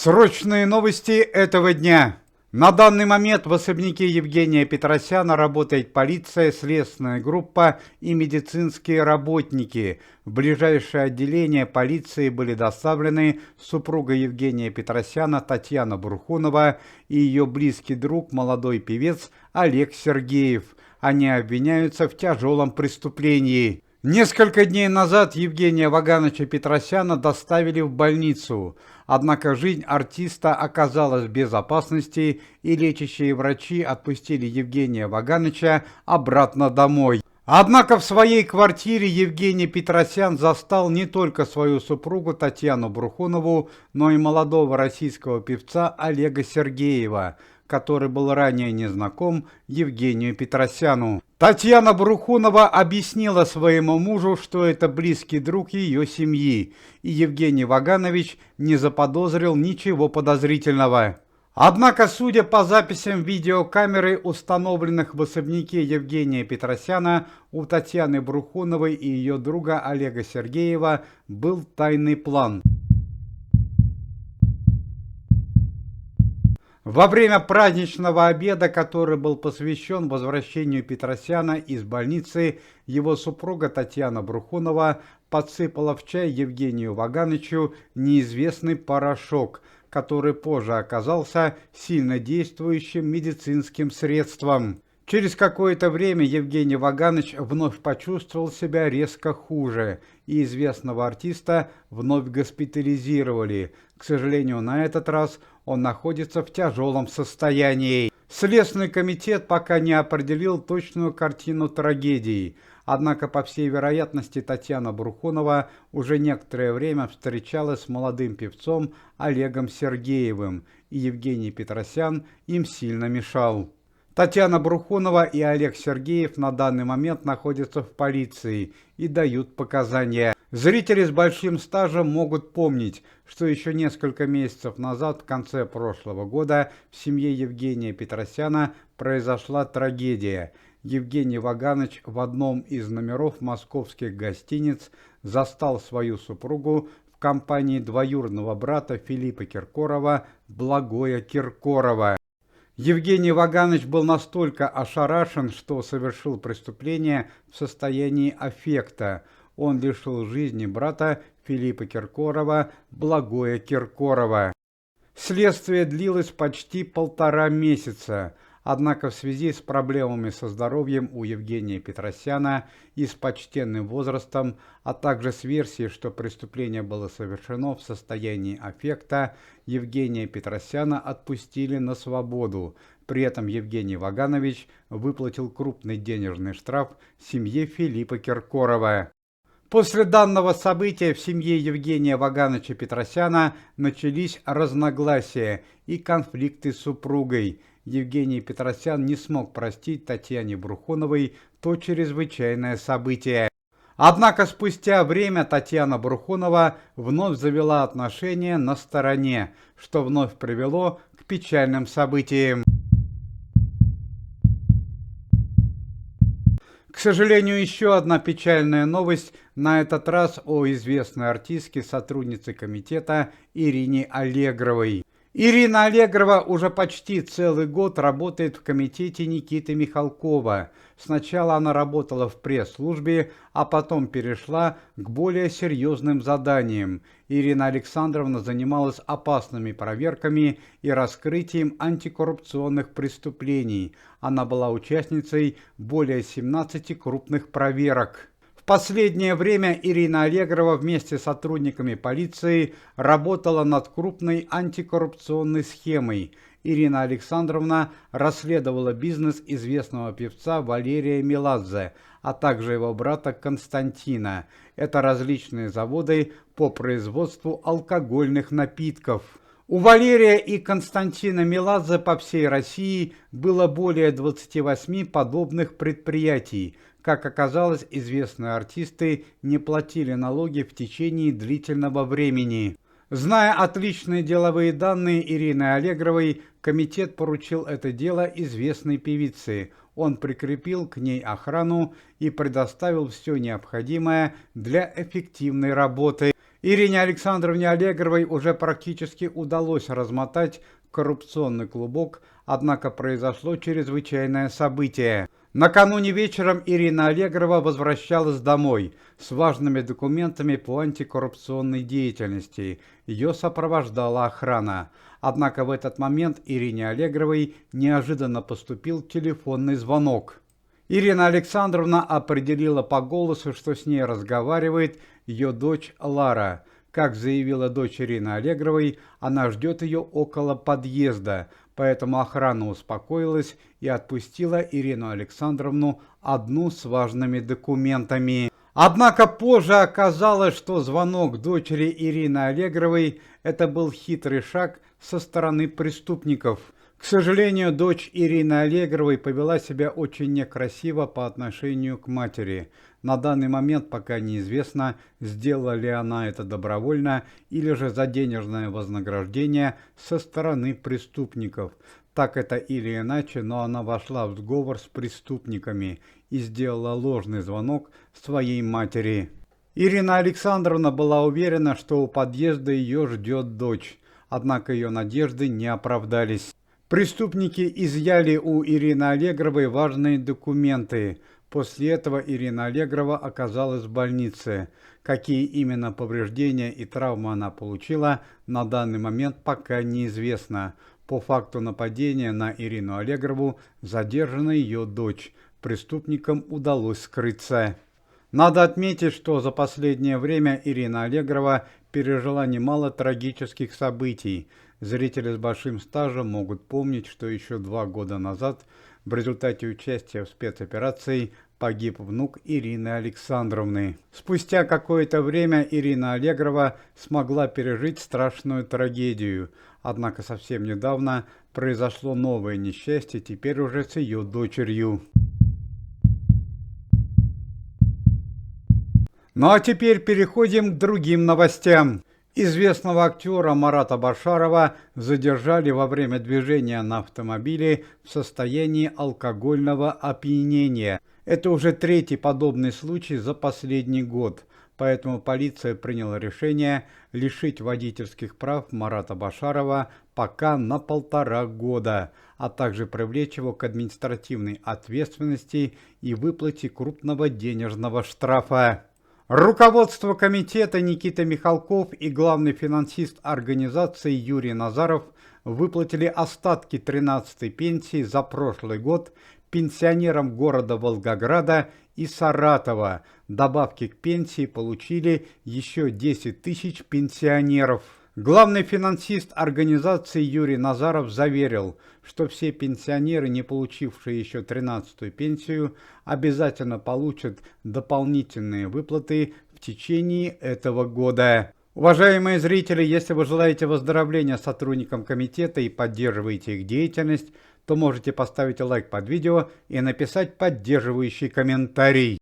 Срочные новости этого дня. На данный момент в особняке Евгения Петросяна работает полиция, следственная группа и медицинские работники. В ближайшее отделение полиции были доставлены супруга Евгения Петросяна Татьяна Бурхунова и ее близкий друг, молодой певец Олег Сергеев. Они обвиняются в тяжелом преступлении. Несколько дней назад Евгения Вагановича Петросяна доставили в больницу, однако жизнь артиста оказалась в безопасности, и лечащие врачи отпустили Евгения Вагановича обратно домой. Однако в своей квартире Евгений Петросян застал не только свою супругу Татьяну Бурхунову, но и молодого российского певца Олега Сергеева, который был ранее незнаком Евгению Петросяну. Татьяна Бурхунова объяснила своему мужу, что это близкий друг ее семьи, и Евгений Ваганович не заподозрил ничего подозрительного. Однако, судя по записям видеокамеры, установленных в особняке Евгения Петросяна, у Татьяны Бурхуновой и ее друга Олега Сергеева был тайный план. Во время праздничного обеда, который был посвящен возвращению Петросяна из больницы, его супруга Татьяна Бурхунова подсыпала в чай Евгению Вагановичу неизвестный порошок, который позже оказался сильнодействующим медицинским средством. Через какое-то время Евгений Ваганович вновь почувствовал себя резко хуже, и известного артиста вновь госпитализировали. К сожалению, на этот раз он находится в тяжелом состоянии. Следственный комитет пока не определил точную картину трагедии. Однако, по всей вероятности, Татьяна Бурхунова уже некоторое время встречалась с молодым певцом Олегом Сергеевым, и Евгений Петросян им сильно мешал. Татьяна Бурхунова и Олег Сергеев на данный момент находятся в полиции и дают показания. Зрители с большим стажем могут помнить, что еще несколько месяцев назад, в конце прошлого года, в семье Евгения Петросяна произошла трагедия. Евгений Ваганович в одном из номеров московских гостиниц застал свою супругу в компании двоюродного брата Филиппа Киркорова, Благоя Киркорова. Евгений Ваганович был настолько ошарашен, что совершил преступление в состоянии аффекта. Он лишил жизни брата Филиппа Киркорова, Благоя Киркорова. Следствие длилось почти 1,5 месяца. Однако в связи с проблемами со здоровьем у Евгения Петросяна и с почтенным возрастом, а также с версией, что преступление было совершено в состоянии аффекта, Евгения Петросяна отпустили на свободу. При этом Евгений Ваганович выплатил крупный денежный штраф семье Филиппа Киркорова. После данного события в семье Евгения Вагановича Петросяна начались разногласия и конфликты с супругой. Евгений Петросян не смог простить Татьяне Бурхуновой то чрезвычайное событие. Однако спустя время Татьяна Бурхунова вновь завела отношения на стороне, что вновь привело к печальным событиям. К сожалению, еще одна печальная новость, на этот раз о известной артистке, сотруднице комитета Ирине Аллегровой. Ирина Аллегрова уже почти целый год работает в комитете Никиты Михалкова. Сначала она работала в пресс-службе, а потом перешла к более серьезным заданиям. Ирина Александровна занималась опасными проверками и раскрытием антикоррупционных преступлений. Она была участницей более 17 крупных проверок. В последнее время Ирина Аллегрова вместе с сотрудниками полиции работала над крупной антикоррупционной схемой. Ирина Александровна расследовала бизнес известного певца Валерия Меладзе, а также его брата Константина. Это различные заводы по производству алкогольных напитков. У Валерия и Константина Меладзе по всей России было более 28 подобных предприятий. Как оказалось, известные артисты не платили налоги в течение длительного времени. Зная отличные деловые данные Ирины Аллегровой, комитет поручил это дело известной певице. Он прикрепил к ней охрану и предоставил все необходимое для эффективной работы. Ирине Александровне Аллегровой уже практически удалось размотать коррупционный клубок, однако произошло чрезвычайное событие. Накануне вечером Ирина Аллегрова возвращалась домой с важными документами по антикоррупционной деятельности. Ее сопровождала охрана. Однако в этот момент Ирине Аллегровой неожиданно поступил телефонный звонок. Ирина Александровна определила по голосу, что с ней разговаривает ее дочь Лара. Как заявила дочь Ирины Аллегровой, она ждет ее около подъезда, поэтому охрана успокоилась и отпустила Ирину Александровну одну с важными документами. Однако позже оказалось, что звонок дочери Ирины Аллегровой – это был хитрый шаг со стороны преступников. К сожалению, дочь Ирины Аллегровой повела себя очень некрасиво по отношению к матери. На данный момент пока неизвестно, сделала ли она это добровольно или же за денежное вознаграждение со стороны преступников. Так это или иначе, но она вошла в сговор с преступниками и сделала ложный звонок своей матери. Ирина Александровна была уверена, что у подъезда ее ждет дочь, однако ее надежды не оправдались. Преступники изъяли у Ирины Аллегровой важные документы. После этого Ирина Аллегрова оказалась в больнице. Какие именно повреждения и травмы она получила, на данный момент пока неизвестно. По факту нападения на Ирину Аллегрову задержана ее дочь. Преступникам удалось скрыться. Надо отметить, что за последнее время Ирина Аллегрова пережила немало трагических событий. Зрители с большим стажем могут помнить, что еще 2 года назад в результате участия в спецоперации погиб внук Ирины Александровны. Спустя какое-то время Ирина Аллегрова смогла пережить страшную трагедию. Однако совсем недавно произошло новое несчастье, теперь уже с ее дочерью. Ну а теперь переходим к другим новостям. Известного актера Марата Башарова задержали во время движения на автомобиле в состоянии алкогольного опьянения. Это уже 3-й подобный случай за последний год, поэтому полиция приняла решение лишить водительских прав Марата Башарова пока на 1,5 года, а также привлечь его к административной ответственности и выплате крупного денежного штрафа. Руководство комитета Никита Михалков и главный финансист организации Юрий Назаров выплатили остатки 13-й пенсии за прошлый год пенсионерам города Волгограда и Саратова. Добавки к пенсии получили еще 10 тысяч пенсионеров. Главный финансист организации Юрий Назаров заверил, что все пенсионеры, не получившие еще 13-ю пенсию, обязательно получат дополнительные выплаты в течение этого года. Уважаемые зрители, если вы желаете выздоровления сотрудникам комитета и поддерживаете их деятельность, то можете поставить лайк под видео и написать поддерживающий комментарий.